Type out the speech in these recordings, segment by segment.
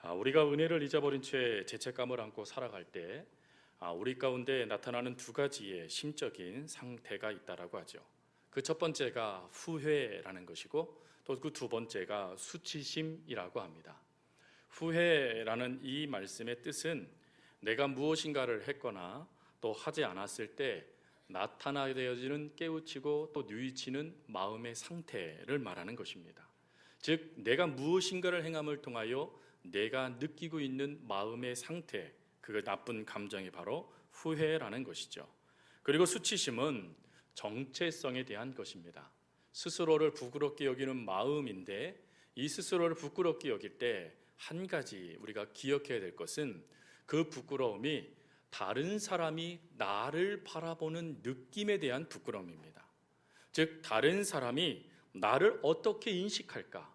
우리가 은혜를 잊어버린 채 죄책감을 안고 살아갈 때 우리 가운데 나타나는 두 가지의 심적인 상태가 있다라고 하죠. 그 첫 번째가 후회라는 것이고 또 그 두 번째가 수치심이라고 합니다. 후회라는 이 말씀의 뜻은 내가 무엇인가를 했거나 또 하지 않았을 때 나타나되어지는 깨우치고 또 뉘우치는 마음의 상태를 말하는 것입니다. 즉 내가 무엇인가를 행함을 통하여 내가 느끼고 있는 마음의 상태, 그 나쁜 감정이 바로 후회라는 것이죠. 그리고 수치심은 정체성에 대한 것입니다. 스스로를 부끄럽게 여기는 마음인데 이 스스로를 부끄럽게 여길 때 한 가지 우리가 기억해야 될 것은 그 부끄러움이 다른 사람이 나를 바라보는 느낌에 대한 부끄러움입니다. 즉 다른 사람이 나를 어떻게 인식할까?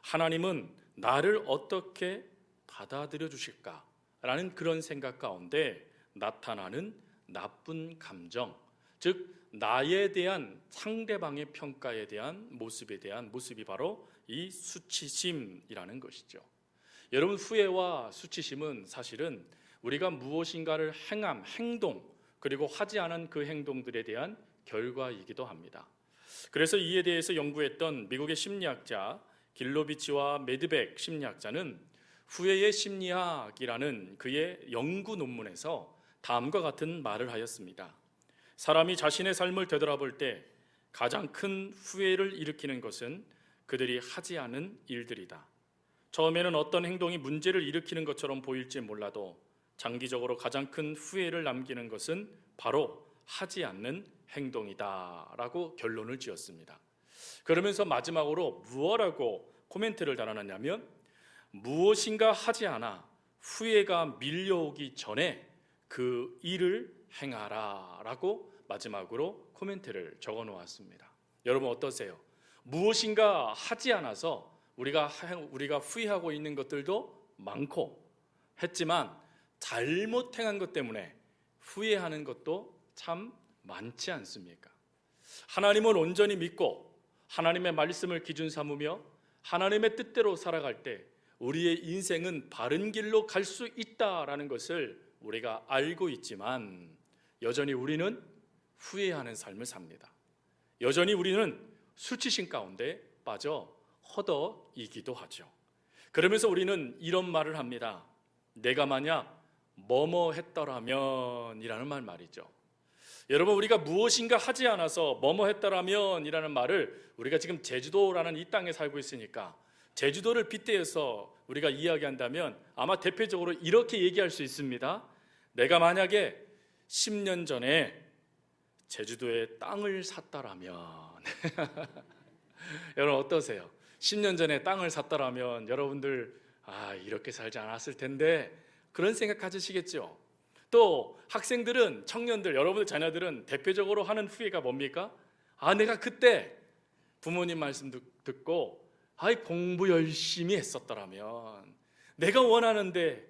하나님은 나를 어떻게 받아들여 주실까라는 그런 생각 가운데 나타나는 나쁜 감정, 즉 나에 대한 상대방의 평가에 대한 모습이 바로 이 수치심이라는 것이죠. 여러분, 후회와 수치심은 사실은 우리가 무엇인가를 행동 그리고 하지 않은 그 행동들에 대한 결과이기도 합니다. 그래서 이에 대해서 연구했던 미국의 심리학자 길로비치와 메드백 심리학자는 후회의 심리학이라는 그의 연구 논문에서 다음과 같은 말을 하였습니다. 사람이 자신의 삶을 되돌아볼 때 가장 큰 후회를 일으키는 것은 그들이 하지 않은 일들이다. 처음에는 어떤 행동이 문제를 일으키는 것처럼 보일지 몰라도 장기적으로 가장 큰 후회를 남기는 것은 바로 하지 않는 행동이다 라고 결론을 지었습니다. 그러면서 마지막으로 무엇라고 코멘트를 달아놨냐면 무엇인가 하지 않아 후회가 밀려오기 전에 그 일을 행하라 라고 마지막으로 코멘트를 적어 놓았습니다. 여러분 어떠세요? 무엇인가 하지 않아서 우리가 후회하고 있는 것들도 많고 했지만 잘못 행한 것 때문에 후회하는 것도 참 많지 않습니까? 하나님을 온전히 믿고 하나님의 말씀을 기준 삼으며 하나님의 뜻대로 살아갈 때 우리의 인생은 바른 길로 갈 수 있다라는 것을 우리가 알고 있지만 여전히 우리는 후회하는 삶을 삽니다. 여전히 우리는 수치심 가운데 빠져 허덕이기도 하죠. 그러면서 우리는 이런 말을 합니다. 내가 만약 뭐뭐 했더라면 이라는 말이죠. 여러분 우리가 무엇인가 하지 않아서 뭐뭐 했더라면 이라는 말을 우리가 지금 제주도라는 이 땅에 살고 있으니까 제주도를 빗대어서 우리가 이야기한다면 아마 대표적으로 이렇게 얘기할 수 있습니다. 내가 만약에 10년 전에 제주도에 땅을 샀더라면 여러분 어떠세요? 10년 전에 땅을 샀더라면 여러분들 이렇게 살지 않았을 텐데 그런 생각 가지시겠죠? 또 학생들은, 청년들, 여러분들 자녀들은 대표적으로 하는 후회가 뭡니까? 내가 그때 부모님 말씀 듣고 공부 열심히 했었더라면 내가 원하는데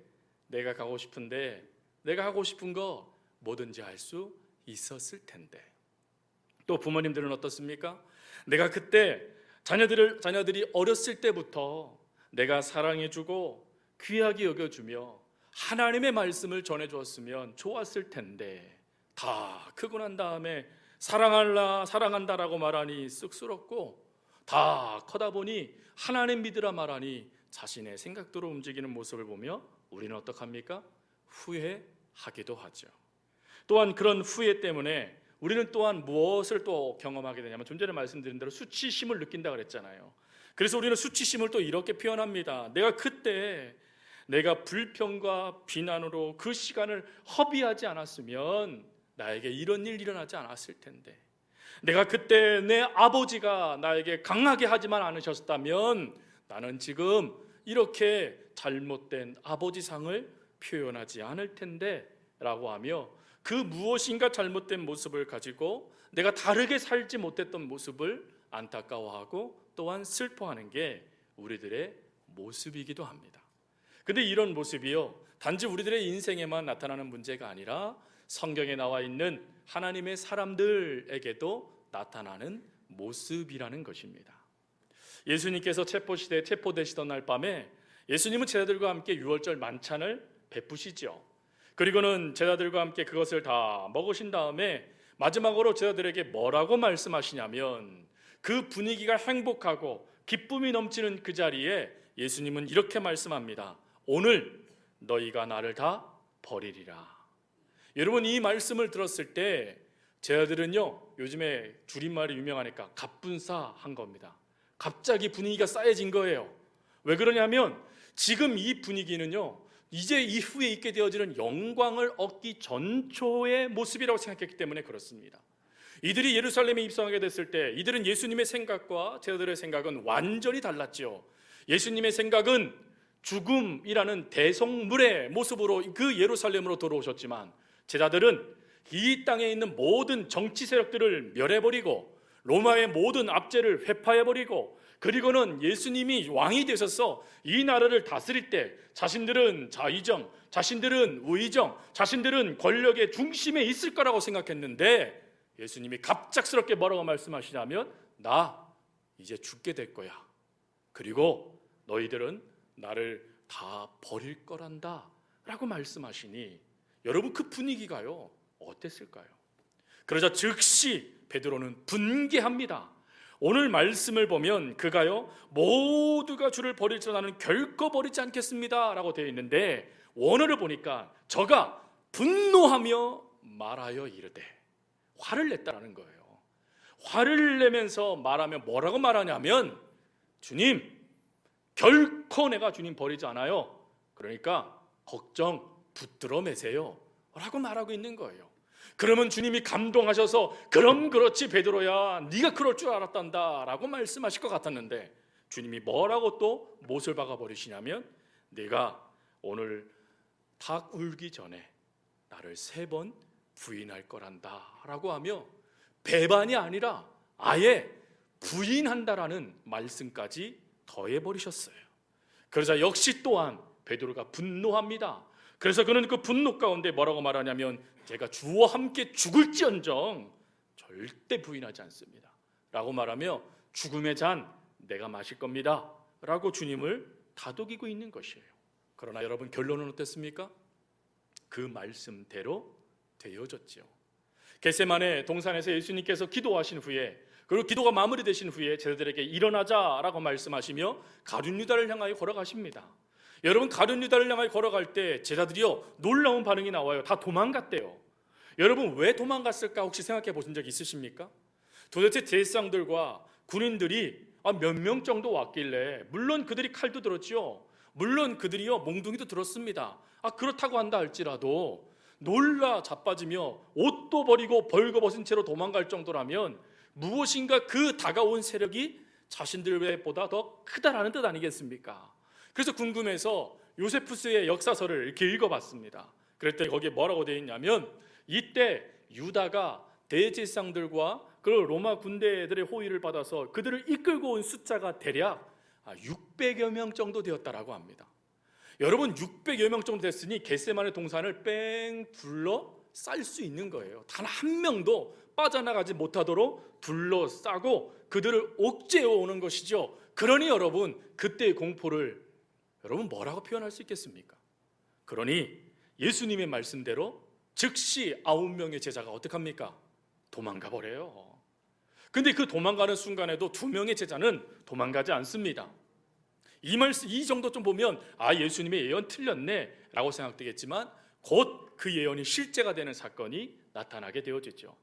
내가 가고 싶은데 내가 하고 싶은 거 뭐든지 할 수 있었을 텐데. 또 부모님들은 어떻습니까? 내가 그때 자녀들이 어렸을 때부터 내가 사랑해주고 귀하게 여겨주며 하나님의 말씀을 전해주었으면 좋았을 텐데 다 크고 난 다음에 사랑한다라고 말하니 쑥스럽고 다 커다 보니 하나님 믿으라 말하니 자신의 생각대로 움직이는 모습을 보며 우리는 어떡합니까? 후회하기도 하죠. 또한 그런 후회 때문에 우리는 또한 무엇을 또 경험하게 되냐면 좀 전에 말씀드린 대로 수치심을 느낀다 그랬잖아요. 그래서 우리는 수치심을 또 이렇게 표현합니다. 내가 그때 내가 불평과 비난으로 그 시간을 허비하지 않았으면 나에게 이런 일 일어나지 않았을 텐데, 내가 그때 내 아버지가 나에게 강하게 하지만 않으셨다면 나는 지금 이렇게 잘못된 아버지상을 표현하지 않을 텐데 라고 하며 그 무엇인가 잘못된 모습을 가지고 내가 다르게 살지 못했던 모습을 안타까워하고 또한 슬퍼하는 게 우리들의 모습이기도 합니다. 근데 이런 모습이요 단지 우리들의 인생에만 나타나는 문제가 아니라 성경에 나와 있는 하나님의 사람들에게도 나타나는 모습이라는 것입니다. 예수님께서 체포되시던 날 밤에 예수님은 제자들과 함께 유월절 만찬을 베푸시죠. 그리고는 제자들과 함께 그것을 다 먹으신 다음에 마지막으로 제자들에게 뭐라고 말씀하시냐면, 그 분위기가 행복하고 기쁨이 넘치는 그 자리에 예수님은 이렇게 말씀합니다. 오늘 너희가 나를 다 버리리라. 여러분, 이 말씀을 들었을 때 제자들은요, 요즘에 줄임말이 유명하니까 갑분싸 한 겁니다. 갑자기 분위기가 싸해진 거예요. 왜 그러냐면 지금 이 분위기는요, 이제 이후에 있게 되어지는 영광을 얻기 전초의 모습이라고 생각했기 때문에 그렇습니다. 이들이 예루살렘에 입성하게 됐을 때 이들은 예수님의 생각과 제자들의 생각은 완전히 달랐죠. 예수님의 생각은 죽음이라는 대성물의 모습으로 그 예루살렘으로 들어오셨지만, 제자들은 이 땅에 있는 모든 정치 세력들을 멸해버리고 로마의 모든 압제를 회파해버리고, 그리고는 예수님이 왕이 되셔서 이 나라를 다스릴 때 자신들은 자의정, 자신들은 우의정, 자신들은 권력의 중심에 있을 거라고 생각했는데, 예수님이 갑작스럽게 뭐라고 말씀하시냐면, 나 이제 죽게 될 거야. 그리고 너희들은 나를 다 버릴 거란다 라고 말씀하시니, 여러분, 그 분위기가요 어땠을까요? 그러자 즉시 베드로는 분개합니다. 오늘 말씀을 보면 그가요, 모두가 주를 버릴지라 나는 결코 버리지 않겠습니다 라고 되어 있는데, 원어를 보니까 저가 분노하며 말하여 이르되, 화를 냈다라는 거예요. 화를 내면서 말하면 뭐라고 말하냐면, 주님, 결코 내가 주님 버리지 않아요. 그러니까 걱정 붙들어 매세요 라고 말하고 있는 거예요. 그러면 주님이 감동하셔서 그럼 그렇지 베드로야, 네가 그럴 줄 알았단다 라고 말씀하실 것 같았는데, 주님이 뭐라고 또 못을 박아버리시냐면, 네가 오늘 닭 울기 전에 나를 3번 부인할 거란다 라고 하며 배반이 아니라 아예 부인한다라는 말씀까지 더해버리셨어요. 그러자 역시 또한 베드로가 분노합니다. 그래서 그는 그 분노 가운데 뭐라고 말하냐면, 제가 주와 함께 죽을지언정 절대 부인하지 않습니다 라고 말하며, 죽음의 잔 내가 마실 겁니다 라고 주님을 다독이고 있는 것이에요. 그러나 여러분, 결론은 어땠습니까? 그 말씀대로 되어졌죠. 겟세마네 동산에서 예수님께서 기도하신 후에, 그리고 기도가 마무리되신 후에 제자들에게 일어나자라고 말씀하시며 가룟 유다를 향하여 걸어가십니다. 여러분, 가룟 유다를 향하여 걸어갈 때 제자들이요 놀라운 반응이 나와요. 다 도망갔대요. 여러분, 왜 도망갔을까 혹시 생각해 보신 적 있으십니까? 도대체 제사장들과 군인들이 몇 명 정도 왔길래, 물론 그들이 칼도 들었죠. 물론 그들이요 몽둥이도 들었습니다. 그렇다고 한다 할지라도 놀라 자빠지며 옷도 버리고 벌거벗은 채로 도망갈 정도라면 무엇인가 그 다가온 세력이 자신들보다 더 크다라는 뜻 아니겠습니까? 그래서 궁금해서 요세푸스의 역사서를 이렇게 읽어봤습니다. 그랬더니 거기에 뭐라고 되어 있냐면, 이때 유다가 대제사장들과 그 로마 군대들의 호의를 받아서 그들을 이끌고 온 숫자가 대략 600여 명 정도 되었다라고 합니다. 여러분, 600여 명 정도 됐으니 겟세마네 동산을 뺑 둘러 쌀 수 있는 거예요. 단 한 명도 빠져나가지 못하도록 둘러싸고 그들을 옥죄어 오는 것이죠. 그러니 여러분, 그때의 공포를 여러분 뭐라고 표현할 수 있겠습니까? 그러니 예수님의 말씀대로 즉시 9명의 제자가 어떻게 합니까? 도망가 버려요. 근데 그 도망가는 순간에도 2명의 제자는 도망가지 않습니다. 이 정도 좀 보면 예수님의 예언 틀렸네 라고 생각되겠지만, 곧 그 예언이 실제가 되는 사건이 나타나게 되어지죠.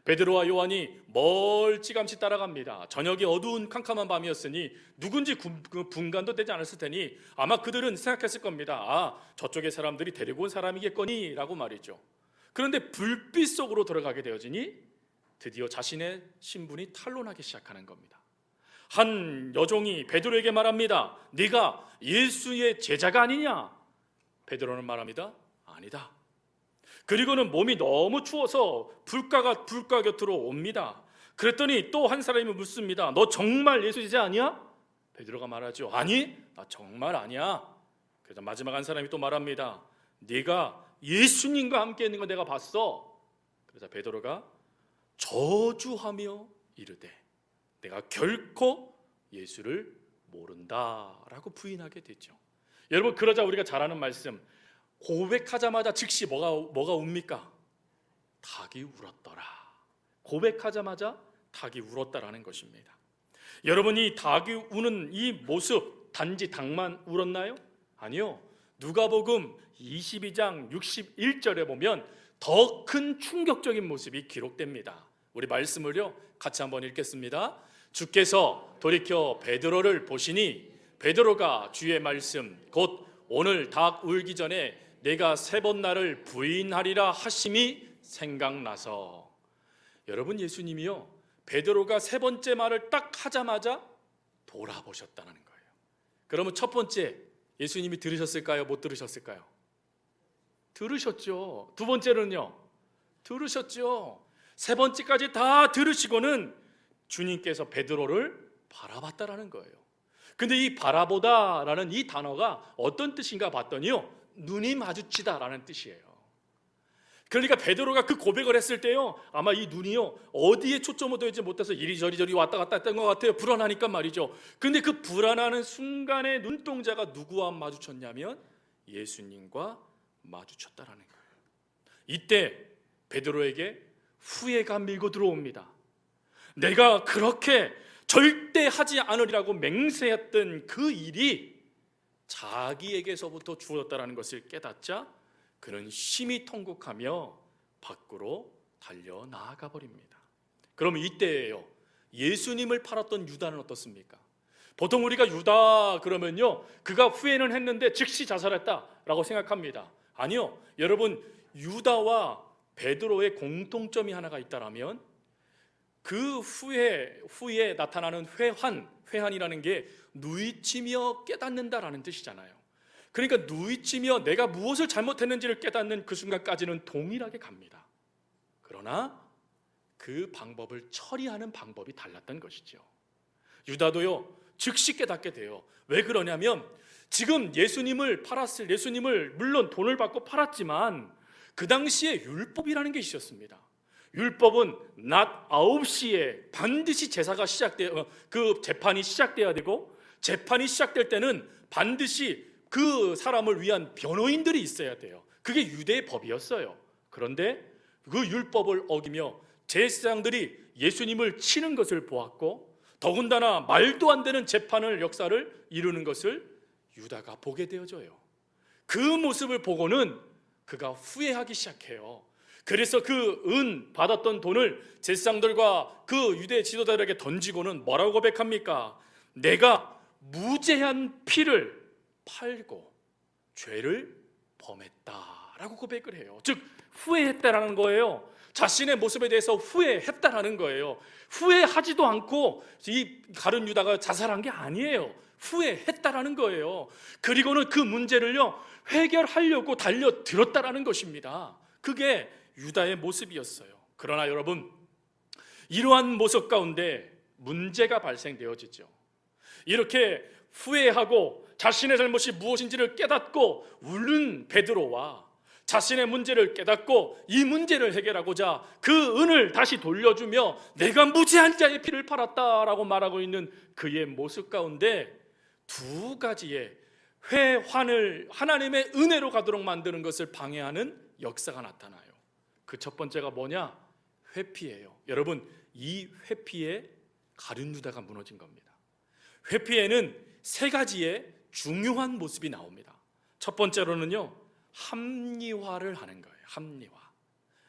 베드로와 요한이 멀찌감치 따라갑니다. 저녁이 어두운 캄캄한 밤이었으니 누군지 분간도 되지 않았을 테니 아마 그들은 생각했을 겁니다. 저쪽의 사람들이 데리고 온 사람이겠거니 라고 말이죠. 그런데 불빛 속으로 들어가게 되어지니 드디어 자신의 신분이 탄로나기 시작하는 겁니다. 한 여종이 베드로에게 말합니다. 네가 예수의 제자가 아니냐? 베드로는 말합니다. 아니다. 그리고는 몸이 너무 추워서 불가 곁으로 옵니다. 그랬더니 또 한 사람이 묻습니다. 너 정말 예수 제자 아니야? 베드로가 말하죠. 아니, 나 정말 아니야. 그래서 마지막 한 사람이 또 말합니다. 네가 예수님과 함께 있는 거 내가 봤어. 그래서 베드로가 저주하며 이르되 내가 결코 예수를 모른다라고 부인하게 되죠. 여러분, 그러자 우리가 잘 아는 말씀, 고백하자마자 즉시 뭐가 웁니까? 닭이 울었더라. 고백하자마자 닭이 울었다라는 것입니다. 여러분, 이 닭이 우는 이 모습 단지 닭만 울었나요? 아니요. 누가복음 22장 61절에 보면 더 큰 충격적인 모습이 기록됩니다. 우리 말씀을요 같이 한번 읽겠습니다. 주께서 돌이켜 베드로를 보시니 베드로가 주의 말씀 곧 오늘 닭 울기 전에 내가 3번 나를 부인하리라 하심이 생각나서. 여러분, 예수님이요 베드로가 3번째 말을 딱 하자마자 돌아보셨다는 거예요. 그러면 첫 번째 예수님이 들으셨을까요? 못 들으셨을까요? 들으셨죠. 두 번째는요? 들으셨죠. 3번째까지 다 들으시고는 주님께서 베드로를 바라봤다라는 거예요. 근데 이 바라보다라는 이 단어가 어떤 뜻인가 봤더니요, 눈이 마주치다라는 뜻이에요. 그러니까 베드로가 그 고백을 했을 때요, 아마 이 눈이요 어디에 초점을 둬야지 못해서 이리저리 왔다 갔다 했던 것 같아요. 불안하니까 말이죠. 근데 그 불안하는 순간에 눈동자가 누구와 마주쳤냐면 예수님과 마주쳤다라는 거예요. 이때 베드로에게 후회가 밀고 들어옵니다. 내가 그렇게 절대 하지 않으리라고 맹세했던 그 일이 자기에게서부터 주어졌다는 것을 깨닫자 그는 심히 통곡하며 밖으로 달려 나아가 버립니다. 그럼 이때예요, 예수님을 팔았던 유다는 어떻습니까? 보통 우리가 유다 그러면요 그가 후회는 했는데 즉시 자살했다라고 생각합니다. 아니요, 여러분, 유다와 베드로의 공통점이 하나가 있다라면 그 후에 나타나는 회한이라는 게 누이치며 깨닫는다라는 뜻이잖아요. 그러니까 누이치며 내가 무엇을 잘못했는지를 깨닫는 그 순간까지는 동일하게 갑니다. 그러나 그 방법을 처리하는 방법이 달랐던 것이죠. 유다도요 즉시 깨닫게 돼요. 왜 그러냐면 지금 예수님을 물론 돈을 받고 팔았지만 그 당시에 율법이라는 게 있었습니다. 율법은 낮 9시에 반드시 그 재판이 시작돼야 되고, 재판이 시작될 때는 반드시 그 사람을 위한 변호인들이 있어야 돼요. 그게 유대의 법이었어요. 그런데 그 율법을 어기며 제사장들이 예수님을 치는 것을 보았고, 더군다나 말도 안 되는 역사를 이루는 것을 유다가 보게 되어져요. 그 모습을 보고는 그가 후회하기 시작해요. 그래서 그 받았던 돈을 제사장들과 그 유대 지도자들에게 던지고는 뭐라고 고백합니까? 내가 무죄한 피를 팔고 죄를 범했다라고 고백을 해요. 즉 후회했다라는 거예요. 자신의 모습에 대해서 후회했다라는 거예요. 후회하지도 않고 이 가룟 유다가 자살한 게 아니에요. 후회했다라는 거예요. 그리고는 그 문제를요 해결하려고 달려들었다라는 것입니다. 그게 유다의 모습이었어요. 그러나 여러분, 이러한 모습 가운데 문제가 발생되어지죠. 이렇게 후회하고 자신의 잘못이 무엇인지를 깨닫고 우는 베드로와 자신의 문제를 깨닫고 이 문제를 해결하고자 그 은을 다시 돌려주며 내가 무죄한 자의 피를 팔았다라고 말하고 있는 그의 모습 가운데 두 가지의 회환을 하나님의 은혜로 가도록 만드는 것을 방해하는 역사가 나타나요. 그 첫 번째가 뭐냐? 회피예요. 여러분, 이 회피에 가룟 유다가 무너진 겁니다. 회피에는 3가지의 중요한 모습이 나옵니다. 첫 번째로는요, 합리화를 하는 거예요. 합리화.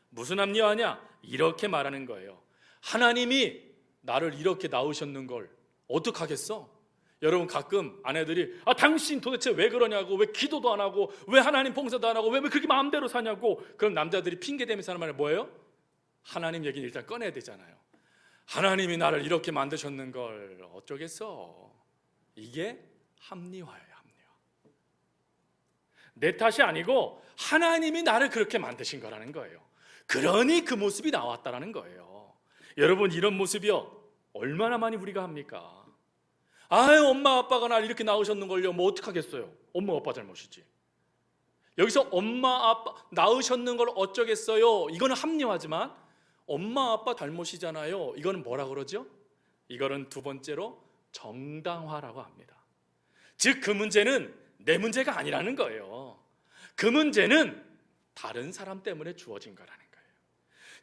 무슨 합리화냐? 이렇게 말하는 거예요. 하나님이 나를 이렇게 낳으셨는 걸 어떡하겠어? 여러분, 가끔 아내들이 당신 도대체 왜 그러냐고, 왜 기도도 안 하고, 왜 하나님 봉사도 안 하고, 왜 그렇게 마음대로 사냐고. 그럼 남자들이 핑계대면서 하는 말이 뭐예요? 하나님 얘기는 일단 꺼내야 되잖아요. 하나님이 나를 이렇게 만드셨는 걸 어쩌겠어. 이게 합리화예요. 합리화. 내 탓이 아니고 하나님이 나를 그렇게 만드신 거라는 거예요. 그러니 그 모습이 나왔다라는 거예요. 여러분, 이런 모습이요 얼마나 많이 우리가 합니까? 아유, 엄마 아빠가 날 이렇게 낳으셨는걸요. 뭐 어떡하겠어요. 엄마 아빠 잘못이지. 여기서 엄마 아빠 낳으셨는 걸 어쩌겠어요, 이거는 합리화지만 엄마 아빠 잘못이잖아요, 이거는 뭐라 그러죠? 이거는 두 번째로 정당화라고 합니다. 즉 그 문제는 내 문제가 아니라는 거예요. 그 문제는 다른 사람 때문에 주어진 거라는 거예요.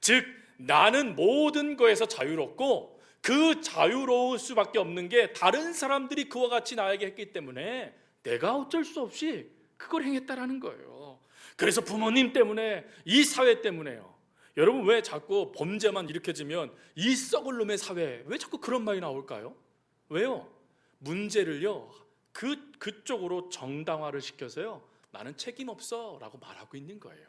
즉 나는 모든 거에서 자유롭고 그 자유로울 수밖에 없는 게 다른 사람들이 그와 같이 나에게 했기 때문에 내가 어쩔 수 없이 그걸 행했다라는 거예요. 그래서 부모님 때문에, 이 사회 때문에요. 여러분 왜 자꾸 범죄만 일으켜지면 이 썩을 놈의 사회, 왜 자꾸 그런 말이 나올까요? 왜요? 문제를요 그쪽으로 정당화를 시켜서요 나는 책임 없어 라고 말하고 있는 거예요.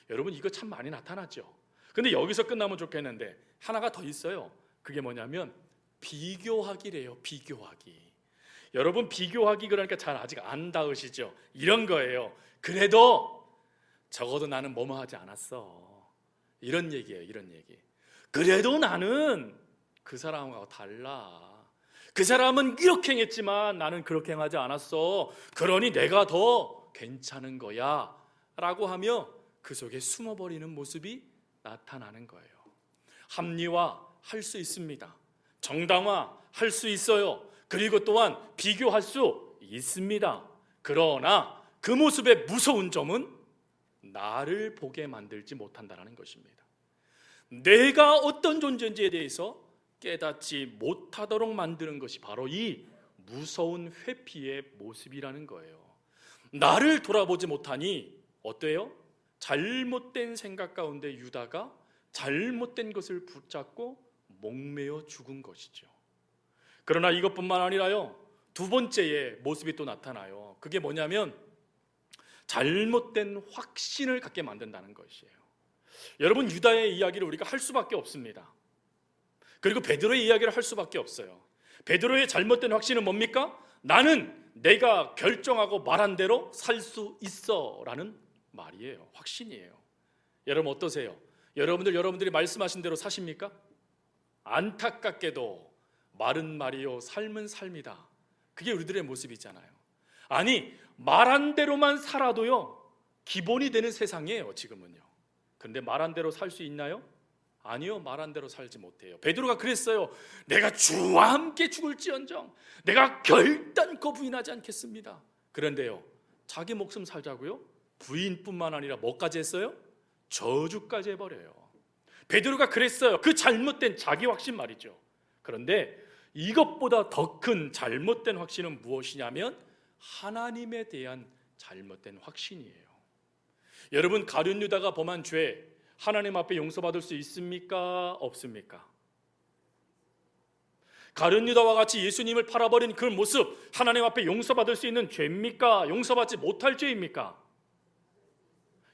여러분 이거 참 많이 나타나죠. 근데 여기서 끝나면 좋겠는데 하나가 더 있어요. 그게 뭐냐면 비교하기래요. 비교하기. 여러분 비교하기 그러니까 잘 아직 안 닿으시죠? 이런 거예요. 그래도 적어도 나는 뭐뭐 하지 않았어, 이런 얘기예요. 이런 얘기. 그래도 나는 그 사람하고 달라. 그 사람은 이렇게 행했지만 나는 그렇게 행하지 않았어. 그러니 내가 더 괜찮은 거야 라고 하며 그 속에 숨어버리는 모습이 나타나는 거예요. 합리화할 수 있습니다. 정당화할 수 있어요. 그리고 또한 비교할 수 있습니다. 그러나 그 모습의 무서운 점은 나를 보게 만들지 못한다는 것입니다. 내가 어떤 존재인지에 대해서 깨닫지 못하도록 만드는 것이 바로 이 무서운 회피의 모습이라는 거예요. 나를 돌아보지 못하니 어때요? 잘못된 생각 가운데 유다가 잘못된 것을 붙잡고 목매어 죽은 것이죠. 그러나 이것뿐만 아니라요 두 번째의 모습이 또 나타나요. 그게 뭐냐면 잘못된 확신을 갖게 만든다는 것이에요. 여러분 유다의 이야기를 우리가 할 수밖에 없습니다. 그리고 베드로의 이야기를 할 수밖에 없어요. 베드로의 잘못된 확신은 뭡니까? 나는 내가 결정하고 말한 대로 살 수 있어 라는 말이에요. 확신이에요. 여러분 어떠세요? 여러분들이 말씀하신 대로 사십니까? 안타깝게도 말은 말이요 삶은 삶이다. 그게 우리들의 모습이잖아요. 아니 말한 대로만 살아도요 기본이 되는 세상이에요 지금은요. 그런데 말한 대로 살 수 있나요? 아니요, 말한 대로 살지 못해요. 베드로가 그랬어요. 내가 주와 함께 죽을지언정 내가 결단코 부인하지 않겠습니다. 그런데요 자기 목숨 살자고요 부인뿐만 아니라 뭐까지 했어요? 저주까지 해버려요. 베드로가 그랬어요. 그 잘못된 자기 확신 말이죠. 그런데 이것보다 더 큰 잘못된 확신은 무엇이냐면 하나님에 대한 잘못된 확신이에요. 여러분 가룟 유다가 범한 죄 하나님 앞에 용서받을 수 있습니까? 없습니까? 가룟 유다와 같이 예수님을 팔아버린 그 모습 하나님 앞에 용서받을 수 있는 죄입니까? 용서받지 못할 죄입니까?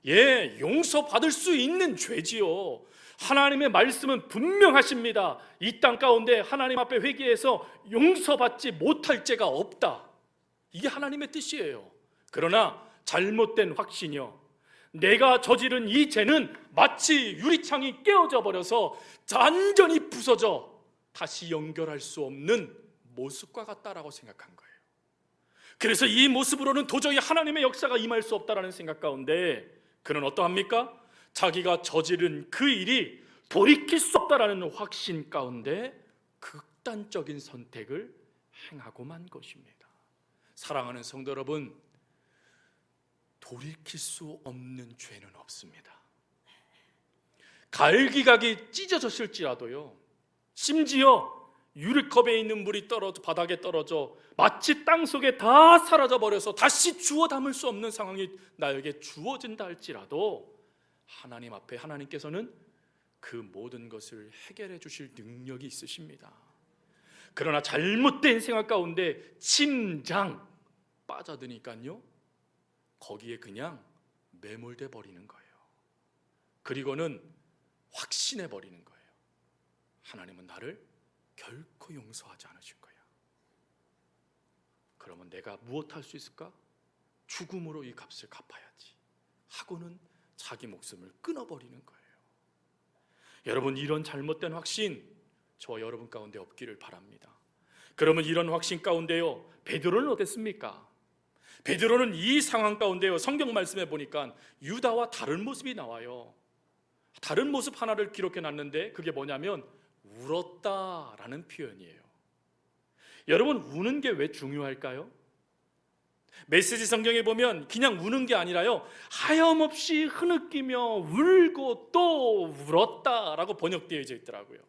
예, 용서받을 수 있는 죄지요. 하나님의 말씀은 분명하십니다. 이 땅 가운데 하나님 앞에 회개해서 용서받지 못할 죄가 없다. 이게 하나님의 뜻이에요. 그러나 잘못된 확신이요 내가 저지른 이 죄는 마치 유리창이 깨어져 버려서 완전히 부서져 다시 연결할 수 없는 모습과 같다라고 생각한 거예요. 그래서 이 모습으로는 도저히 하나님의 역사가 임할 수 없다라는 생각 가운데 그는 어떠합니까? 자기가 저지른 그 일이 돌이킬 수 없다라는 확신 가운데 극단적인 선택을 행하고 만 것입니다. 사랑하는 성도 여러분, 돌이킬 수 없는 죄는 없습니다. 갈기각이 찢어졌을지라도요 심지어 유리컵에 있는 물이 떨어져 바닥에 떨어져 마치 땅속에 다 사라져 버려서 다시 주워 담을 수 없는 상황이 나에게 주어진다 할지라도 하나님 앞에 하나님께서는 그 모든 것을 해결해 주실 능력이 있으십니다. 그러나 잘못된 생각 가운데 침장 빠져드니까요 거기에 그냥 매몰돼 버리는 거예요. 그리고는 확신해 버리는 거예요. 하나님은 나를 결코 용서하지 않으실 거야. 그러면 내가 무엇 할 수 있을까? 죽음으로 이 값을 갚아야지 하고는 자기 목숨을 끊어버리는 거예요. 여러분 이런 잘못된 확신 저와 여러분 가운데 없기를 바랍니다. 그러면 이런 확신 가운데요 베드로는 어땠습니까? 베드로는 이 상황 가운데요 성경 말씀에 보니까 유다와 다른 모습이 나와요. 다른 모습 하나를 기록해 놨는데 그게 뭐냐면 울었다라는 표현이에요. 여러분 우는 게 왜 중요할까요? 메시지 성경에 보면 그냥 우는 게 아니라요, 하염없이 흐느끼며 울고 또 울었다라고 번역되어 있더라고요.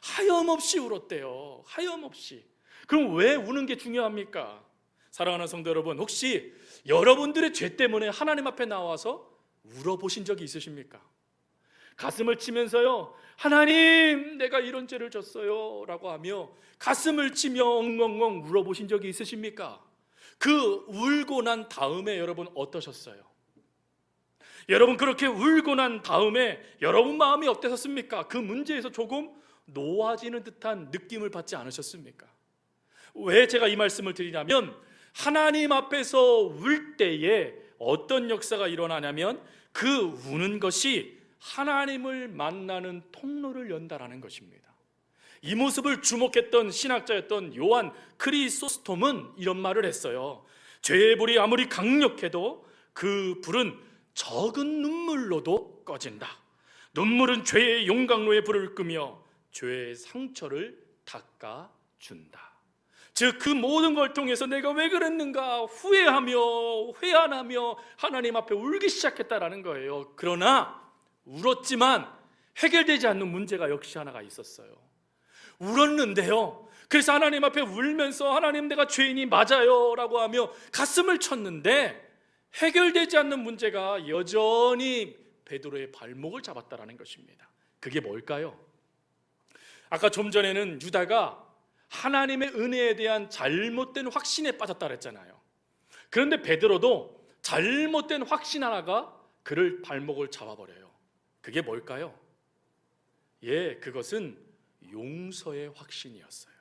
하염없이 울었대요. 하염없이. 그럼 왜 우는 게 중요합니까? 사랑하는 성도 여러분, 혹시 여러분들의 죄 때문에 하나님 앞에 나와서 울어보신 적이 있으십니까? 가슴을 치면서요, 하나님 내가 이런 죄를 졌어요 라고 하며 가슴을 치며 엉엉엉 울어보신 적이 있으십니까? 그 울고 난 다음에 여러분 어떠셨어요? 여러분 그렇게 울고 난 다음에 여러분 마음이 어떠셨습니까? 그 문제에서 조금 놓아지는 듯한 느낌을 받지 않으셨습니까? 왜 제가 이 말씀을 드리냐면, 하나님 앞에서 울 때에 어떤 역사가 일어나냐면 그 우는 것이 하나님을 만나는 통로를 연다라는 것입니다. 이 모습을 주목했던 신학자였던 요한 크리소스톰은 이런 말을 했어요. 죄의 불이 아무리 강력해도 그 불은 적은 눈물로도 꺼진다. 눈물은 죄의 용광로에 불을 끄며 죄의 상처를 닦아준다. 즉 그 모든 걸 통해서 내가 왜 그랬는가 후회하며 회한하며 하나님 앞에 울기 시작했다라는 거예요. 그러나 울었지만 해결되지 않는 문제가 역시 하나가 있었어요. 울었는데요, 그래서 하나님 앞에 울면서 하나님 내가 죄인이 맞아요 라고 하며 가슴을 쳤는데 해결되지 않는 문제가 여전히 베드로의 발목을 잡았다라는 것입니다. 그게 뭘까요? 아까 좀 전에는 유다가 하나님의 은혜에 대한 잘못된 확신에 빠졌다 그랬잖아요. 그런데 베드로도 잘못된 확신 하나가 그를 발목을 잡아버려요. 그게 뭘까요? 그것은 용서의 확신이었어요.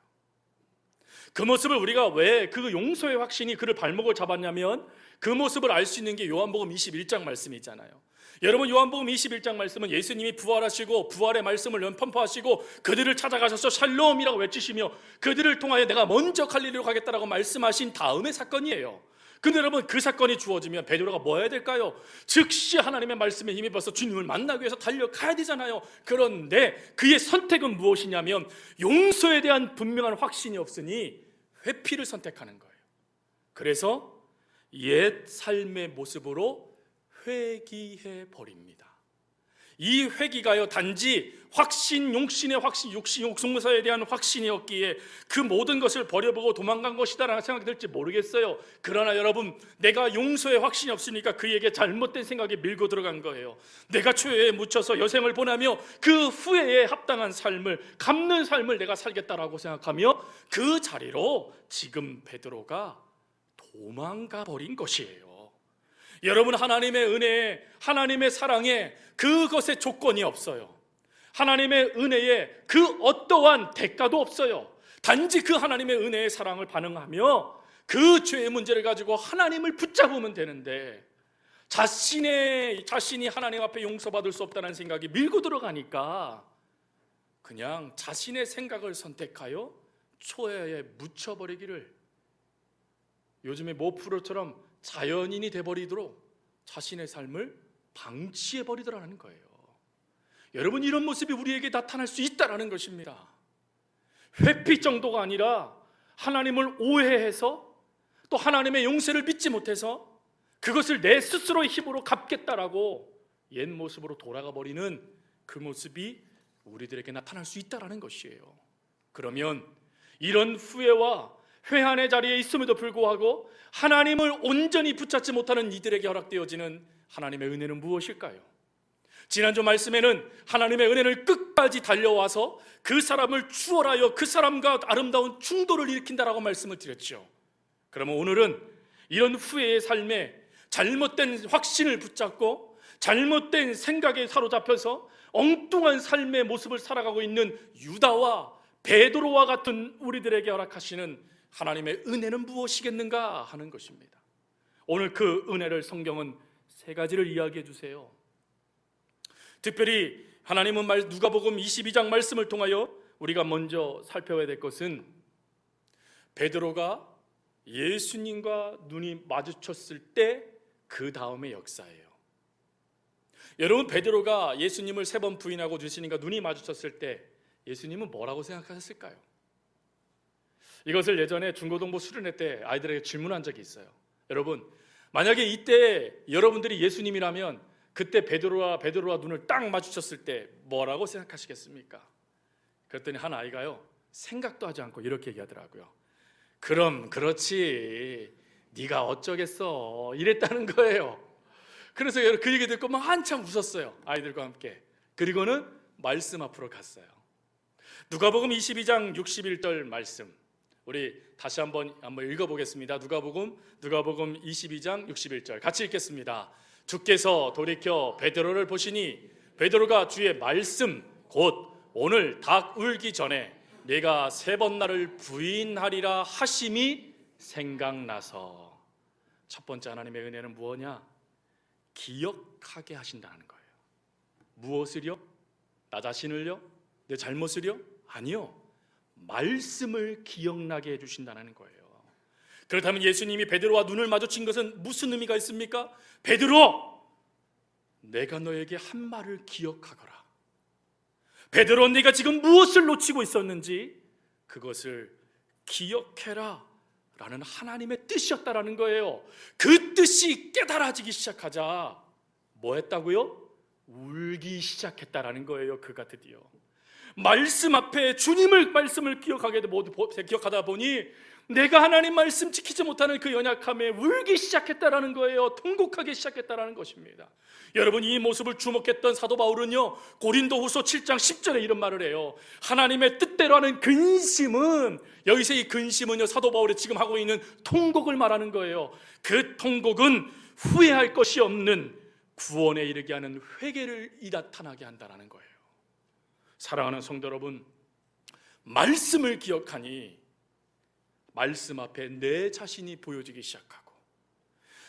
그 모습을 우리가 왜 그 용서의 확신이 그를 발목을 잡았냐면, 그 모습을 알 수 있는 게 요한복음 21장 말씀이 있잖아요. 여러분 요한복음 21장 말씀은 예수님이 부활하시고 부활의 말씀을 선포하시고 그들을 찾아가셔서 샬롬이라고 외치시며 그들을 통하여 내가 먼저 갈릴리로 가겠다라고 말씀하신 다음의 사건이에요. 근데 여러분 그 사건이 주어지면 베드로가 뭐 해야 될까요? 즉시 하나님의 말씀에 힘입어서 주님을 만나기 위해서 달려가야 되잖아요. 그런데 그의 선택은 무엇이냐면 용서에 대한 분명한 확신이 없으니 회피를 선택하는 거예요. 그래서 옛 삶의 모습으로 회귀해 버립니다. 이 회귀가요 단지 확신, 용신의 확신, 용서에 대한 확신이었기에 그 모든 것을 버려보고 도망간 것이다라는 생각이 들지 모르겠어요. 그러나 여러분, 내가 용서의 확신이 없으니까 그에게 잘못된 생각이 밀고 들어간 거예요. 내가 죄에 묻혀서 여생을 보내며 그 후회에 합당한 삶을, 갚는 삶을 내가 살겠다라고 생각하며 그 자리로 지금 베드로가 도망가 버린 것이에요. 여러분, 하나님의 은혜에, 하나님의 사랑에 그것의 조건이 없어요. 하나님의 은혜에 그 어떠한 대가도 없어요. 단지 그 하나님의 은혜의 사랑을 반응하며 그 죄의 문제를 가지고 하나님을 붙잡으면 되는데, 자신이 하나님 앞에 용서받을 수 없다는 생각이 밀고 들어가니까 그냥 자신의 생각을 선택하여 초야에 묻혀버리기를, 요즘에 모 프로처럼 자연인이 돼버리도록 자신의 삶을 방치해버리더라는 거예요. 여러분, 이런 모습이 우리에게 나타날 수 있다는 것입니다. 회피 정도가 아니라 하나님을 오해해서 또 하나님의 용서를 믿지 못해서 그것을 내 스스로의 힘으로 갚겠다라고 옛 모습으로 돌아가 버리는 그 모습이 우리들에게 나타날 수 있다는 것이에요. 그러면 이런 후회와 회한의 자리에 있음에도 불구하고 하나님을 온전히 붙잡지 못하는 이들에게 허락되어지는 하나님의 은혜는 무엇일까요? 지난주 말씀에는 하나님의 은혜를 끝까지 달려와서 그 사람을 추월하여 그 사람과 아름다운 충돌을 일으킨다라고 말씀을 드렸죠. 그러면 오늘은 이런 후회의 삶에 잘못된 확신을 붙잡고 잘못된 생각에 사로잡혀서 엉뚱한 삶의 모습을 살아가고 있는 유다와 베드로와 같은 우리들에게 허락하시는 하나님의 은혜는 무엇이겠는가 하는 것입니다. 오늘 그 은혜를 성경은 세 가지를 이야기해 주세요. 특별히 하나님은 누가복음 22장 말씀을 통하여 우리가 먼저 살펴봐야 될 것은 베드로가 예수님과 눈이 마주쳤을 때 그 다음의 역사예요. 여러분, 베드로가 예수님을 3번 부인하고 예수님과 눈이 마주쳤을 때 예수님은 뭐라고 생각하셨을까요? 이것을 예전에 중고등부 수련회 때 아이들에게 질문한 적이 있어요. 여러분, 만약에 이때 여러분들이 예수님이라면 그때 베드로와 눈을 딱 마주쳤을 때 뭐라고 생각하시겠습니까? 그랬더니 한 아이가요, 생각도 하지 않고 이렇게 얘기하더라고요. 그럼 그렇지, 네가 어쩌겠어, 이랬다는 거예요. 그래서 그 얘기 듣고 막 한참 웃었어요, 아이들과 함께. 그리고는 말씀 앞으로 갔어요. 누가복음 22장 61절 말씀, 우리 다시 한번 읽어보겠습니다. 누가복음 22장 61절 같이 읽겠습니다. 주께서 돌이켜 베드로를 보시니 베드로가 주의 말씀 곧 오늘 닭 울기 전에 내가 3번 나를 부인하리라 하심이 생각나서. 첫 번째 하나님의 은혜는 무엇이냐? 기억하게 하신다는 거예요. 무엇을요? 나 자신을요? 내 잘못을요? 아니요, 말씀을 기억나게 해주신다는 거예요. 그렇다면 예수님이 베드로와 눈을 마주친 것은 무슨 의미가 있습니까? 베드로, 내가 너에게 한 말을 기억하거라. 베드로, 네가 지금 무엇을 놓치고 있었는지 그것을 기억해라 라는 하나님의 뜻이었다라는 거예요. 그 뜻이 깨달아지기 시작하자 뭐 했다고요? 울기 시작했다라는 거예요. 그가 드디어 말씀 앞에 주님을 말씀을 기억하다 보니 내가 하나님 말씀 지키지 못하는 그 연약함에 울기 시작했다라는 거예요. 통곡하기 시작했다라는 것입니다. 여러분, 이 모습을 주목했던 사도 바울은요, 고린도후서 7장 10절에 이런 말을 해요. 하나님의 뜻대로 하는 근심은, 여기서 이 근심은요, 사도 바울이 지금 하고 있는 통곡을 말하는 거예요. 그 통곡은 후회할 것이 없는 구원에 이르게 하는 회개를 나타나게 한다는 거예요. 사랑하는 성도 여러분, 말씀을 기억하니 말씀 앞에 내 자신이 보여지기 시작하고,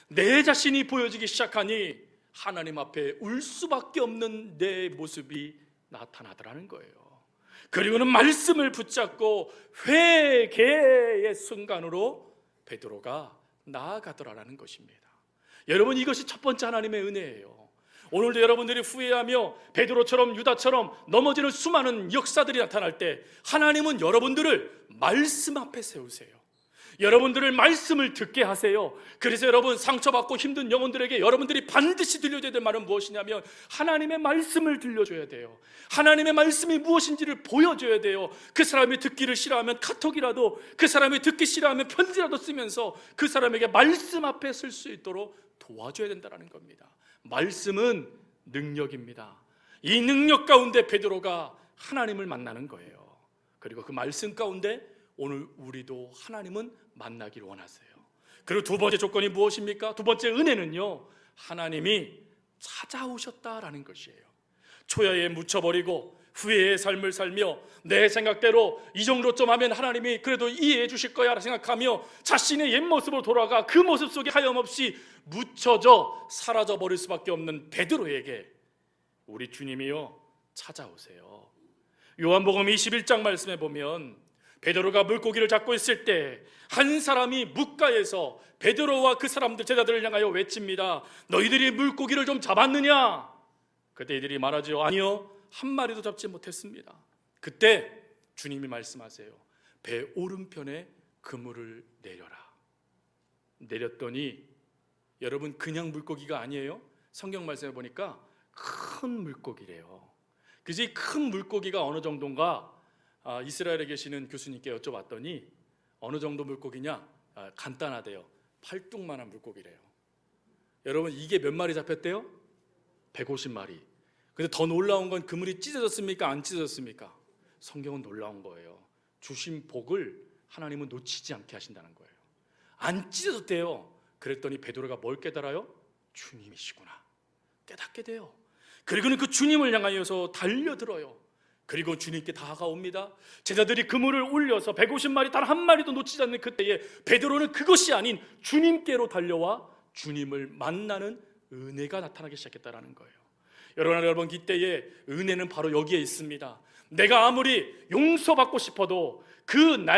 내 자신이 보여지기 시작하니 하나님 앞에 울 수밖에 없는 내 모습이 나타나더라는 거예요. 그리고는 말씀을 붙잡고 회개의 순간으로 베드로가 나아가더라라는 것입니다. 여러분, 이것이 첫 번째 하나님의 은혜예요. 오늘도 여러분들이 후회하며 베드로처럼 유다처럼 넘어지는 수많은 역사들이 나타날 때 하나님은 여러분들을 말씀 앞에 세우세요. 여러분들을 말씀을 듣게 하세요. 그래서 여러분, 상처받고 힘든 영혼들에게 여러분들이 반드시 들려줘야 될 말은 무엇이냐면 하나님의 말씀을 들려줘야 돼요. 하나님의 말씀이 무엇인지를 보여줘야 돼요. 그 사람이 듣기를 싫어하면 카톡이라도, 그 사람이 듣기 싫어하면 편지라도 쓰면서 그 사람에게 말씀 앞에 설 수 있도록 도와줘야 된다는 겁니다. 말씀은 능력입니다. 이 능력 가운데 베드로가 하나님을 만나는 거예요. 그리고 그 말씀 가운데 오늘 우리도 하나님은 만나기를 원하세요. 그리고 두 번째 조건이 무엇입니까? 두 번째 은혜는요, 하나님이 찾아오셨다라는 것이에요. 초야에 묻혀버리고 후회의 삶을 살며 내 생각대로 이 정도쯤 하면 하나님이 그래도 이해해 주실 거야 생각하며 자신의 옛 모습으로 돌아가 그 모습 속에 하염없이 묻혀져 사라져 버릴 수밖에 없는 베드로에게 우리 주님이요, 찾아오세요. 요한복음 21장 말씀에 보면 베드로가 물고기를 잡고 있을 때 한 사람이 뭇가에서 베드로와 그 사람들, 제자들을 향하여 외칩니다. 너희들이 물고기를 좀 잡았느냐? 그때 이들이 말하죠. 아니요, 한 마리도 잡지 못했습니다. 그때 주님이 말씀하세요. 배 오른편에 그물을 내려라. 내렸더니 여러분, 그냥 물고기가 아니에요. 성경 말씀에 보니까 큰 물고기래요. 그래서 이 큰 물고기가 어느 정도인가 이스라엘에 계시는 교수님께 여쭤봤더니 어느 정도 물고기냐? 간단하대요. 팔뚝만한 물고기래요. 여러분, 이게 몇 마리 잡혔대요? 150마리. 근데 더 놀라운 건 그물이 찢어졌습니까? 안 찢어졌습니까? 성경은 놀라운 거예요. 주신 복을 하나님은 놓치지 않게 하신다는 거예요. 안 찢어졌대요. 그랬더니 베드로가 뭘 깨달아요? 주님이시구나 깨닫게 돼요. 그리고는 그 주님을 향하여서 달려들어요. 그리고 주님께 다가옵니다. 제자들이 그물을 올려서 150마리 단 한 마리도 놓치지 않는 그때에 베드로는 그것이 아닌 주님께로 달려와 주님을 만나는 은혜가 나타나기 시작했다는 거예요. 여러분, 이때의 은혜는 바로 여기에 있습니다. 내가 아무리 용서받고 싶어도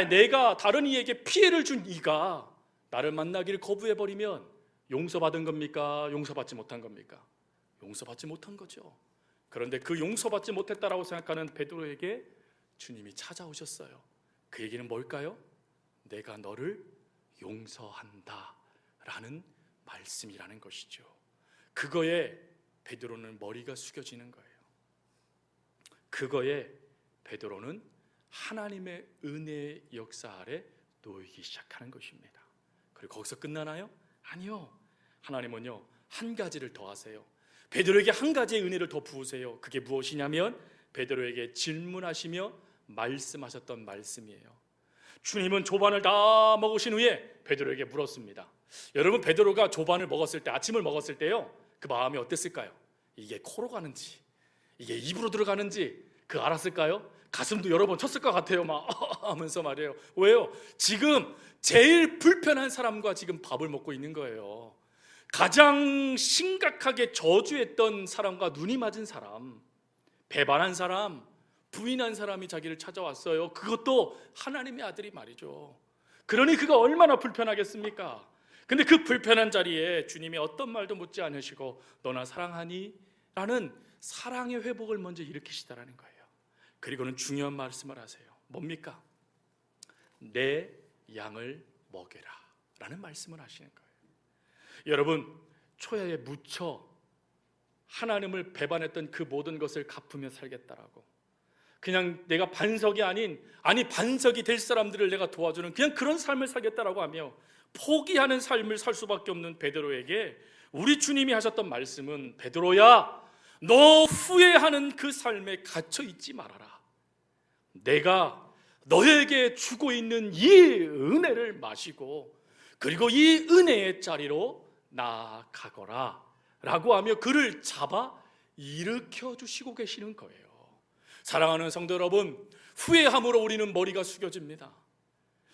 내가 다른 이에게 피해를 준 이가 나를 만나기를 거부해버리면 용서받은 겁니까? 용서받지 못한 겁니까? 용서받지 못한 거죠. 그런데 그 용서받지 못했다라고 생각하는 베드로에게 주님이 찾아오셨어요. 그 얘기는 뭘까요? 내가 너를 용서한다 라는 말씀이라는 것이죠. 그거에 베드로는 머리가 숙여지는 거예요. 그거에 베드로는 하나님의 은혜의 역사 아래 놓이기 시작하는 것입니다. 그리고 거기서 끝나나요? 아니요. 하나님은요, 한 가지를 더 하세요. 베드로에게 한 가지의 은혜를 더 부으세요. 그게 무엇이냐면 베드로에게 질문하시며 말씀하셨던 말씀이에요. 주님은 조반을 다 먹으신 후에 베드로에게 물었습니다. 여러분, 베드로가 조반을 먹었을 때, 아침을 먹었을 때요, 그 마음이 어땠을까요? 이게 코로 가는지 이게 입으로 들어가는지 그 알았을까요? 가슴도 여러 번 쳤을 것 같아요. 막 하면서 말이에요. 왜요? 지금 제일 불편한 사람과 지금 밥을 먹고 있는 거예요. 가장 심각하게 저주했던 사람과 눈이 맞은 사람, 배반한 사람, 부인한 사람이 자기를 찾아왔어요. 그것도 하나님의 아들이 말이죠. 그러니 그가 얼마나 불편하겠습니까? 근데 그 불편한 자리에 주님이 어떤 말도 묻지 않으시고 너나 사랑하니? 라는 사랑의 회복을 먼저 일으키시다라는 거예요. 그리고는 중요한 말씀을 하세요. 뭡니까? 내 양을 먹여라 라는 말씀을 하시는 거예요. 여러분, 초야에 무쳐 하나님을 배반했던 그 모든 것을 갚으며 살겠다라고, 그냥 내가 반석이 아닌, 아니 반석이 될 사람들을 내가 도와주는 그냥 그런 삶을 살겠다라고 하며 포기하는 삶을 살 수밖에 없는 베드로에게 우리 주님이 하셨던 말씀은, 베드로야, 너 후회하는 그 삶에 갇혀 있지 말아라. 내가 너에게 주고 있는 이 은혜를 마시고 그리고 이 은혜의 자리로 나아가거라 라고 하며 그를 잡아 일으켜 주시고 계시는 거예요. 사랑하는 성도 여러분, 후회함으로 우리는 머리가 숙여집니다.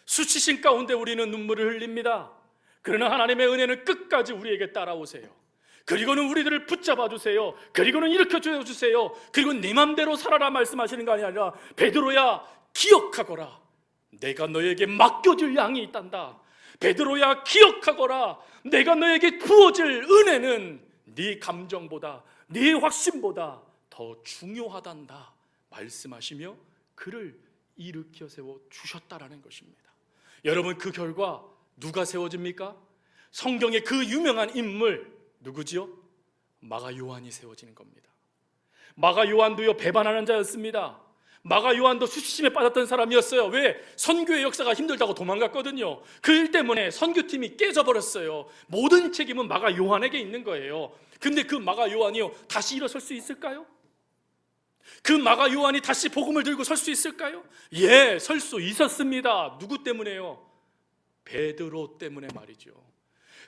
수치심 가운데 우리는 눈물을 흘립니다. 그러나 하나님의 은혜는 끝까지 우리에게 따라오세요. 그리고는 우리들을 붙잡아 주세요. 그리고는 일으켜 주세요. 그리고 네 맘대로 살아라 말씀하시는 거 아니라, 베드로야 기억하거라, 내가 너에게 맡겨줄 양이 있단다. 베드로야 기억하거라, 내가 너에게 부어줄 은혜는 네 감정보다, 네 확신보다 더 중요하단다 말씀하시며 그를 일으켜 세워 주셨다라는 것입니다. 여러분, 그 결과 누가 세워집니까? 성경의 그 유명한 인물 누구지요? 마가 요한이 세워지는 겁니다. 마가 요한도요, 배반하는 자였습니다. 마가 요한도 수치심에 빠졌던 사람이었어요. 왜? 선교의 역사가 힘들다고 도망갔거든요. 그 일 때문에 선교팀이 깨져버렸어요. 모든 책임은 마가 요한에게 있는 거예요. 근데 그 마가 요한이요, 다시 일어설 수 있을까요? 그 마가 요한이 다시 복음을 들고 설 수 있을까요? 예, 설 수 있었습니다. 누구 때문에요? 베드로 때문에 말이죠.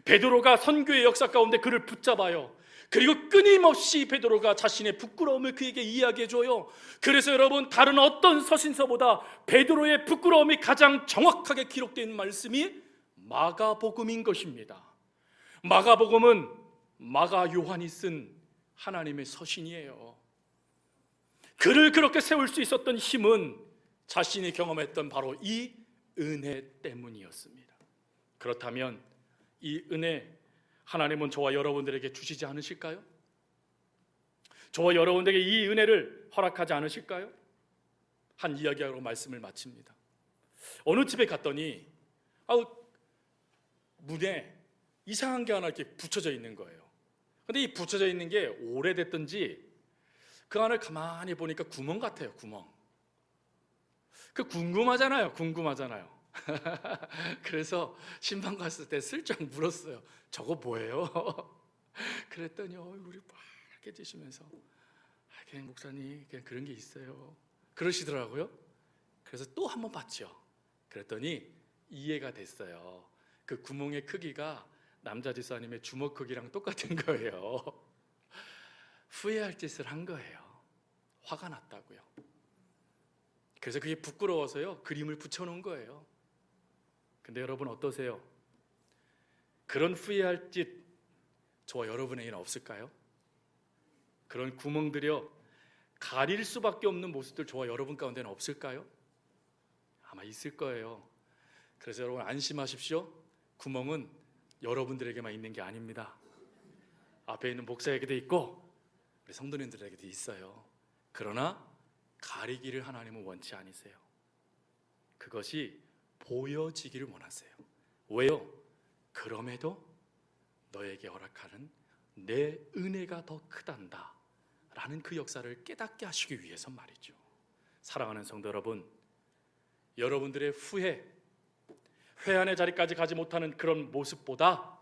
베드로가 선교의 역사 가운데 그를 붙잡아요. 그리고 끊임없이 베드로가 자신의 부끄러움을 그에게 이야기해줘요. 그래서 여러분, 다른 어떤 서신서보다 베드로의 부끄러움이 가장 정확하게 기록된 말씀이 마가복음인 것입니다. 마가복음은 마가 요한이 쓴 하나님의 서신이에요. 그를 그렇게 세울 수 있었던 힘은 자신이 경험했던 바로 이 은혜 때문이었습니다. 그렇다면 이 은혜, 하나님은 저와 여러분들에게 주시지 않으실까요? 저와 여러분들에게 이 은혜를 허락하지 않으실까요? 한 이야기하고 말씀을 마칩니다. 어느 집에 갔더니 문에 이상한 게 하나 이렇게 붙여져 있는 거예요. 근데 이 붙여져 있는 게 오래됐든지 그 안을 가만히 보니까 구멍 같아요. 구멍. 궁금하잖아요. 그래서 신방 갔을 때 슬쩍 물었어요. 저거 뭐예요? 그랬더니 얼굴이 빨개지시면서 그냥 목사님, 그냥 그런 게 있어요 그러시더라고요. 그래서 또 한 번 봤죠. 그랬더니 이해가 됐어요. 그 구멍의 크기가 남자 집사님의 주먹 크기랑 똑같은 거예요. 후회할 짓을 한 거예요. 화가 났다고요. 그래서 그게 부끄러워서요, 그림을 붙여놓은 거예요. 근데 여러분 어떠세요? 그런 후회할 짓 저와 여러분에게는 없을까요? 그런 구멍들이요, 가릴 수밖에 없는 모습들 저와 여러분 가운데는 없을까요? 아마 있을 거예요. 그래서 여러분 안심하십시오. 구멍은 여러분들에게만 있는 게 아닙니다. 앞에 있는 목사에게도 있고 우리 성도님들에게도 있어요. 그러나 가리기를 하나님은 원치 않으세요. 그것이 보여지기를 원하세요. 왜요? 그럼에도 너에게 허락하는 내 은혜가 더 크단다 라는 그 역사를 깨닫게 하시기 위해서 말이죠. 사랑하는 성도 여러분, 여러분들의 회한의 자리까지 가지 못하는 그런 모습보다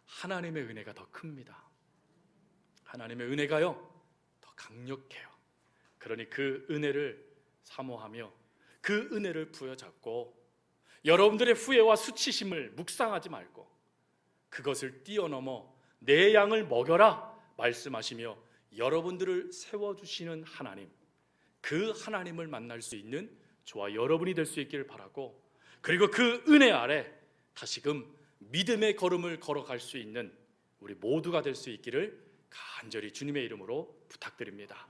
하나님의 은혜가 더 큽니다. 하나님의 은혜가요 더 강력해요. 그러니 그 은혜를 사모하며 그 은혜를 부여잡고 여러분들의 후회와 수치심을 묵상하지 말고 그것을 뛰어넘어 내 양을 먹여라 말씀하시며 여러분들을 세워주시는 하나님, 그 하나님을 만날 수 있는 저와 여러분이 될 수 있기를 바라고, 그리고 그 은혜 아래 다시금 믿음의 걸음을 걸어갈 수 있는 우리 모두가 될 수 있기를 간절히 주님의 이름으로 부탁드립니다.